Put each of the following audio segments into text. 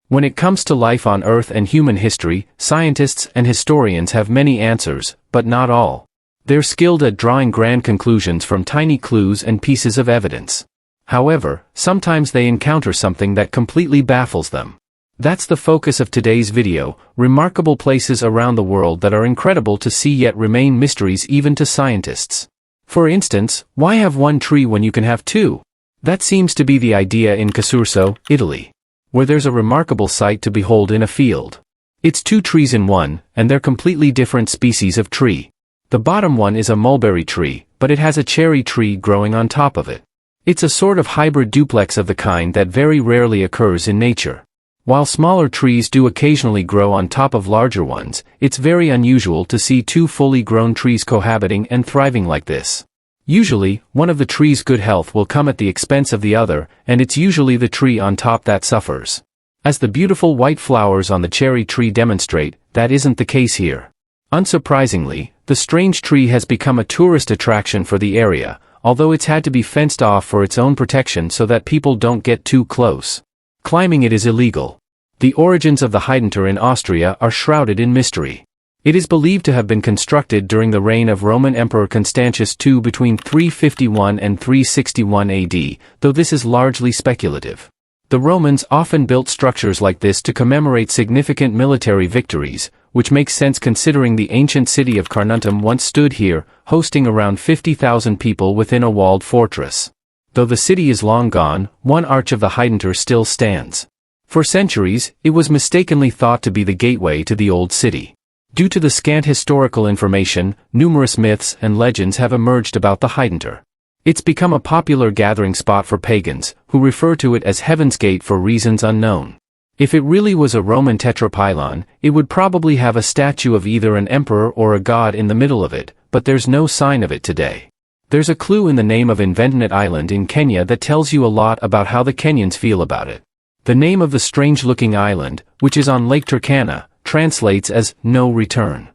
When it comes to life on Earth and human history, scientists and historians have many answers, but not all. They're skilled at drawing grand conclusions from tiny clues and pieces of evidence. However, sometimes they encounter something that completely baffles them. That's the focus of today's video: remarkable places around the world that are incredible to see yet remain mysteries even to scientists. For instance, why have one tree when you can have two? That seems to be the idea in Casurso, Italy, where there's a remarkable sight to behold in a field. It's two trees in one, and they're completely different species of tree. The bottom one is a mulberry tree, but it has a cherry tree growing on top of it. It's a sort of hybrid duplex of the kind that very rarely occurs in nature. While smaller trees do occasionally grow on top of larger ones, it's very unusual to see two fully grown trees cohabiting and thriving like this. Usually, one of the trees' good health will come at the expense of the other, and it's usually the tree on top that suffers. As the beautiful white flowers on the cherry tree demonstrate, that isn't the case here. Unsurprisingly, the strange tree has become a tourist attraction for the area, although it's had to be fenced off for its own protection so that people don't get too close. Climbing it is illegal. The origins of the Heidentor in Austria are shrouded in mystery. It is believed to have been constructed during the reign of Roman Emperor Constantius II between 351 and 361 AD, though this is largely speculative. The Romans often built structures like this to commemorate significant military victories, which makes sense considering the ancient city of Carnuntum once stood here, hosting around 50,000 people within a walled fortress. Though the city is long gone, one arch of the Heidentor still stands. For centuries, it was mistakenly thought to be the gateway to the old city. Due to the scant historical information, numerous myths and legends have emerged about the Heidentor. It's become a popular gathering spot for pagans, who refer to it as Heaven's Gate for reasons unknown. If it really was a Roman tetrapylon, it would probably have a statue of either an emperor or a god in the middle of it, but there's no sign of it today. There's a clue in the name of Inventinate Island in Kenya that tells you a lot about how the Kenyans feel about it. The name of the strange-looking island, which is on Lake Turkana, translates as "no return."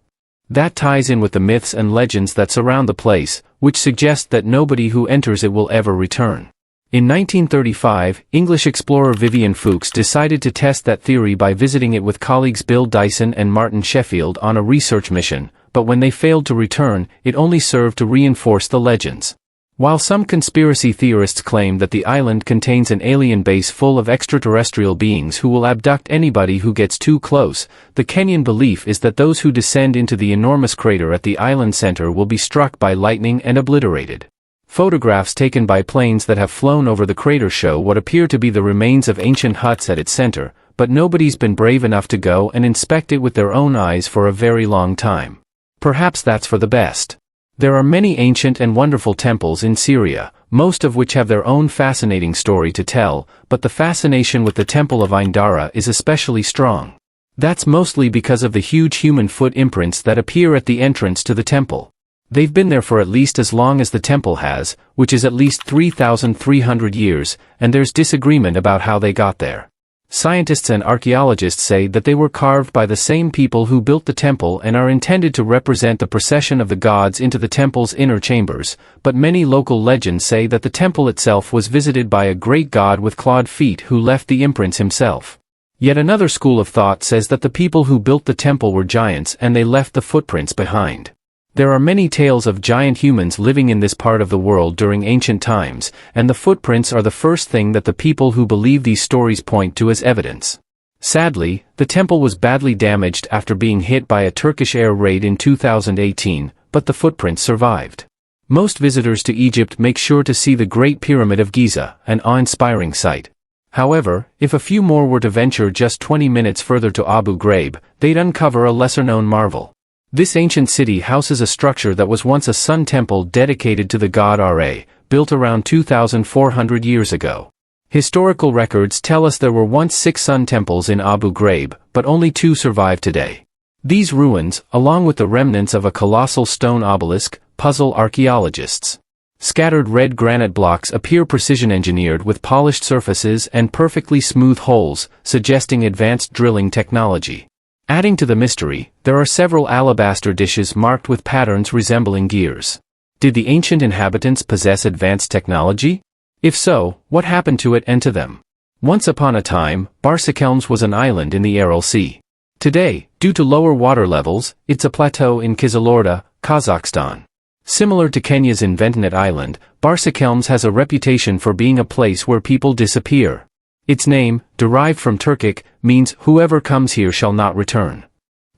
That ties in with the myths and legends that surround the place, which suggest that nobody who enters it will ever return. In 1935, English explorer Vivian Fuchs decided to test that theory by visiting it with colleagues Bill Dyson and Martin Sheffield on a research mission, but when they failed to return, it only served to reinforce the legends. While some conspiracy theorists claim that the island contains an alien base full of extraterrestrial beings who will abduct anybody who gets too close, the Kenyan belief is that those who descend into the enormous crater at the island center will be struck by lightning and obliterated. Photographs taken by planes that have flown over the crater show what appear to be the remains of ancient huts at its center, but nobody's been brave enough to go and inspect it with their own eyes for a very long time. Perhaps that's for the best. There are many ancient and wonderful temples in Syria, most of which have their own fascinating story to tell, but the fascination with the Temple of Indara is especially strong. That's mostly because of the huge human foot imprints that appear at the entrance to the temple. They've been there for at least as long as the temple has, which is at least 3,300 years, and there's disagreement about how they got there. Scientists and archaeologists say that they were carved by the same people who built the temple and are intended to represent the procession of the gods into the temple's inner chambers, but many local legends say that the temple itself was visited by a great god with clawed feet who left the imprints himself. Yet another school of thought says that the people who built the temple were giants and they left the footprints behind. There are many tales of giant humans living in this part of the world during ancient times, and the footprints are the first thing that the people who believe these stories point to as evidence. Sadly, the temple was badly damaged after being hit by a Turkish air raid in 2018, but the footprints survived. Most visitors to Egypt make sure to see the Great Pyramid of Giza, an awe-inspiring sight. However, if a few more were to venture just 20 minutes further to Abu Ghraib, they'd uncover a lesser-known marvel. This ancient city houses a structure that was once a sun temple dedicated to the god Ra, built around 2,400 years ago. Historical records tell us there were once 6 sun temples in Abu Ghraib, but only 2 survive today. These ruins, along with the remnants of a colossal stone obelisk, puzzle archaeologists. Scattered red granite blocks appear precision-engineered with polished surfaces and perfectly smooth holes, suggesting advanced drilling technology. Adding to the mystery, there are several alabaster dishes marked with patterns resembling gears. Did the ancient inhabitants possess advanced technology? If so, what happened to it and to them? Once upon a time, Barsakelmes was an island in the Aral Sea. Today, due to lower water levels, it's a plateau in Kyzylourda, Kazakhstan. Similar to Kenya's Inventinet Island, Barsakelmes has a reputation for being a place where people disappear. Its name, derived from Turkic, means whoever comes here shall not return.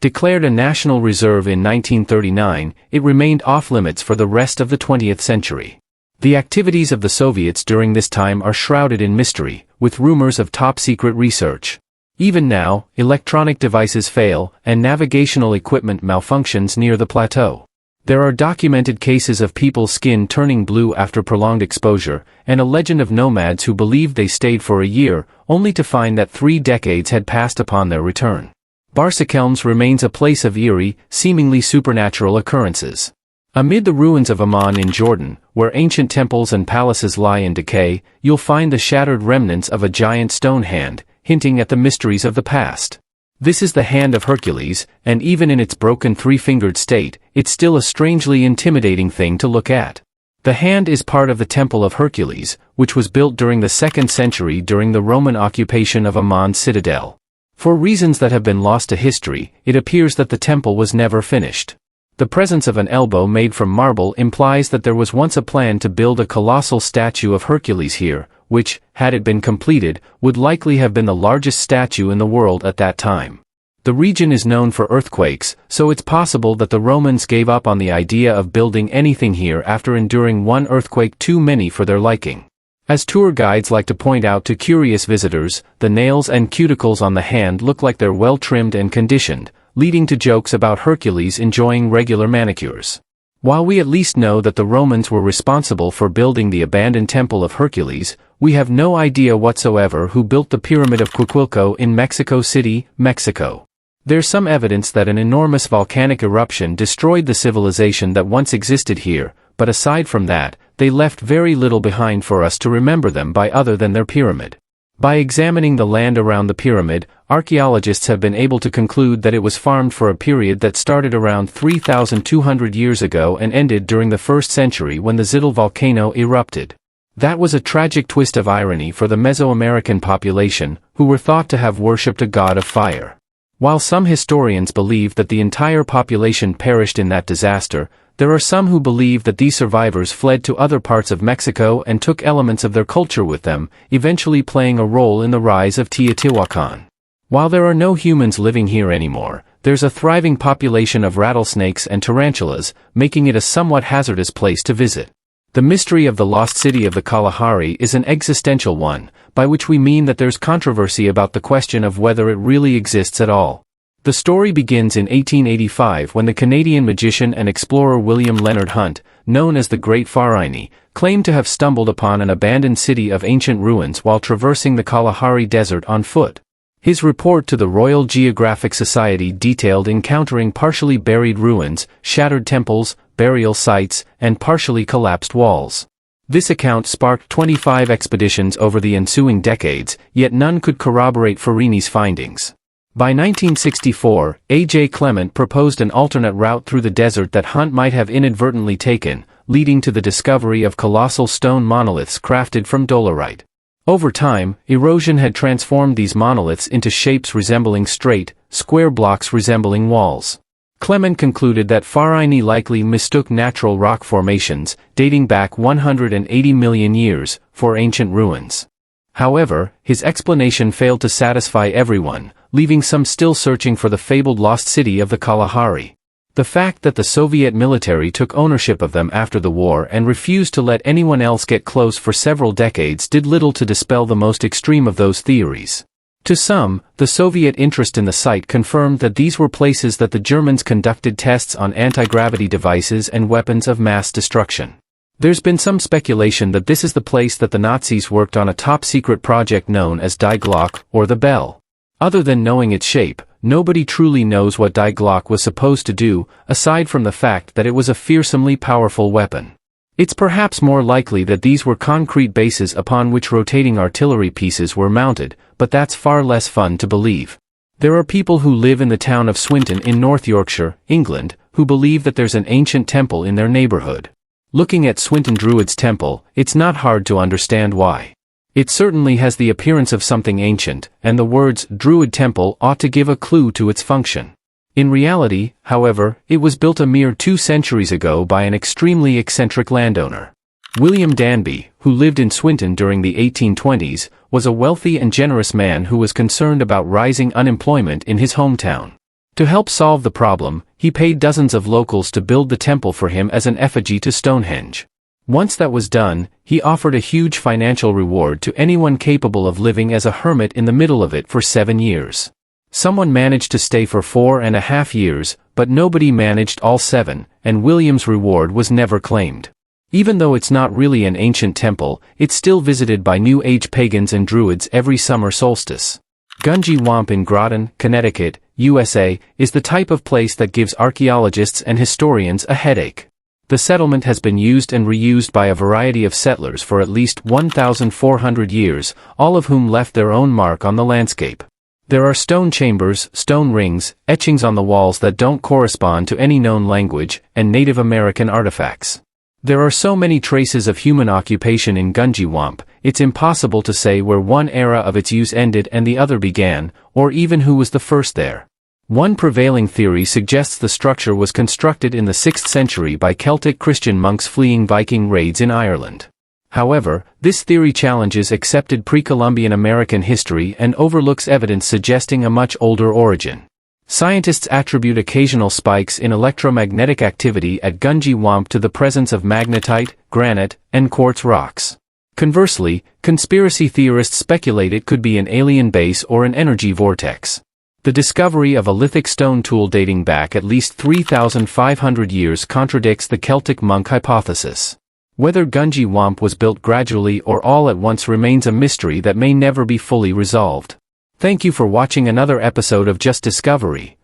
Declared a national reserve in 1939, it remained off-limits for the rest of the 20th century. The activities of the Soviets during this time are shrouded in mystery, with rumors of top-secret research. Even now, electronic devices fail, and navigational equipment malfunctions near the plateau. There are documented cases of people's skin turning blue after prolonged exposure, and a legend of nomads who believed they stayed for a year, only to find that 3 decades had passed upon their return. Barsakelmes remains a place of eerie, seemingly supernatural occurrences. Amid the ruins of Amman in Jordan, where ancient temples and palaces lie in decay, you'll find the shattered remnants of a giant stone hand, hinting at the mysteries of the past. This is the hand of Hercules, and even in its broken 3-fingered state, it's still a strangely intimidating thing to look at. The hand is part of the Temple of Hercules, which was built during the 2nd century during the Roman occupation of Amman's citadel. For reasons that have been lost to history, it appears that the temple was never finished. The presence of an elbow made from marble implies that there was once a plan to build a colossal statue of Hercules here, which, had it been completed, would likely have been the largest statue in the world at that time. The region is known for earthquakes, so it's possible that the Romans gave up on the idea of building anything here after enduring one earthquake too many for their liking. As tour guides like to point out to curious visitors, the nails and cuticles on the hand look like they're well trimmed and conditioned, leading to jokes about Hercules enjoying regular manicures. While we at least know that the Romans were responsible for building the abandoned Temple of Hercules, we have no idea whatsoever who built the Pyramid of Coatzacoalcos in Mexico City, Mexico. There's some evidence that an enormous volcanic eruption destroyed the civilization that once existed here, but aside from that, they left very little behind for us to remember them by other than their pyramid. By examining the land around the pyramid, archaeologists have been able to conclude that it was farmed for a period that started around 3,200 years ago and ended during the 1st century when the Zittel volcano erupted. That was a tragic twist of irony for the Mesoamerican population, who were thought to have worshipped a god of fire. While some historians believe that the entire population perished in that disaster, there are some who believe that these survivors fled to other parts of Mexico and took elements of their culture with them, eventually playing a role in the rise of Teotihuacan. While there are no humans living here anymore, there's a thriving population of rattlesnakes and tarantulas, making it a somewhat hazardous place to visit. The mystery of the lost city of the Kalahari is an existential one, by which we mean that there's controversy about the question of whether it really exists at all. The story begins in 1885 when the Canadian magician and explorer William Leonard Hunt, known as the Great Farini, claimed to have stumbled upon an abandoned city of ancient ruins while traversing the Kalahari Desert on foot. His report to the Royal Geographic Society detailed encountering partially buried ruins, shattered temples, burial sites, and partially collapsed walls. This account sparked 25 expeditions over the ensuing decades, yet none could corroborate Farini's findings. By 1964, A.J. Clement proposed an alternate route through the desert that Hunt might have inadvertently taken, leading to the discovery of colossal stone monoliths crafted from dolerite. Over time, erosion had transformed these monoliths into shapes resembling straight, square blocks resembling walls. Clement concluded that Farini likely mistook natural rock formations, dating back 180 million years, for ancient ruins. However, his explanation failed to satisfy everyone, leaving some still searching for the fabled lost city of the Kalahari. The fact that the Soviet military took ownership of them after the war and refused to let anyone else get close for several decades did little to dispel the most extreme of those theories. To some, the Soviet interest in the site confirmed that these were places that the Germans conducted tests on anti-gravity devices and weapons of mass destruction. There's been some speculation that this is the place that the Nazis worked on a top-secret project known as Die Glock, or the Bell. Other than knowing its shape, nobody truly knows what Die Glock was supposed to do, aside from the fact that it was a fearsomely powerful weapon. It's perhaps more likely that these were concrete bases upon which rotating artillery pieces were mounted, but that's far less fun to believe. There are people who live in the town of Swinton in North Yorkshire, England, who believe that there's an ancient temple in their neighborhood. Looking at Swinton Druid's temple, it's not hard to understand why. It certainly has the appearance of something ancient, and the words druid temple ought to give a clue to its function. In reality, however, it was built a mere 2 centuries ago by an extremely eccentric landowner. William Danby, who lived in Swinton during the 1820s, was a wealthy and generous man who was concerned about rising unemployment in his hometown. To help solve the problem, he paid dozens of locals to build the temple for him as an effigy to Stonehenge. Once that was done, he offered a huge financial reward to anyone capable of living as a hermit in the middle of it for 7 years. Someone managed to stay for 4.5 years, but nobody managed all 7, and William's reward was never claimed. Even though it's not really an ancient temple, it's still visited by New Age pagans and druids every summer solstice. Gungy Wamp in Groton, Connecticut, USA, is the type of place that gives archaeologists and historians a headache. The settlement has been used and reused by a variety of settlers for at least 1,400 years, all of whom left their own mark on the landscape. There are stone chambers, stone rings, etchings on the walls that don't correspond to any known language, and Native American artifacts. There are so many traces of human occupation in Gungy Wamp, it's impossible to say where one era of its use ended and the other began, or even who was the first there. One prevailing theory suggests the structure was constructed in the 6th century by Celtic Christian monks fleeing Viking raids in Ireland. However, this theory challenges accepted pre-Columbian American history and overlooks evidence suggesting a much older origin. Scientists attribute occasional spikes in electromagnetic activity at Gungy Wamp to the presence of magnetite, granite, and quartz rocks. Conversely, conspiracy theorists speculate it could be an alien base or an energy vortex. The discovery of a lithic stone tool dating back at least 3,500 years contradicts the Celtic monk hypothesis. Whether Gungy Wamp was built gradually or all at once remains a mystery that may never be fully resolved. Thank you for watching another episode of Just Discovery.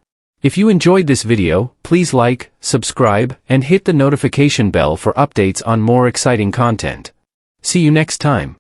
If you enjoyed this video, please like, subscribe, and hit the notification bell for updates on more exciting content. See you next time.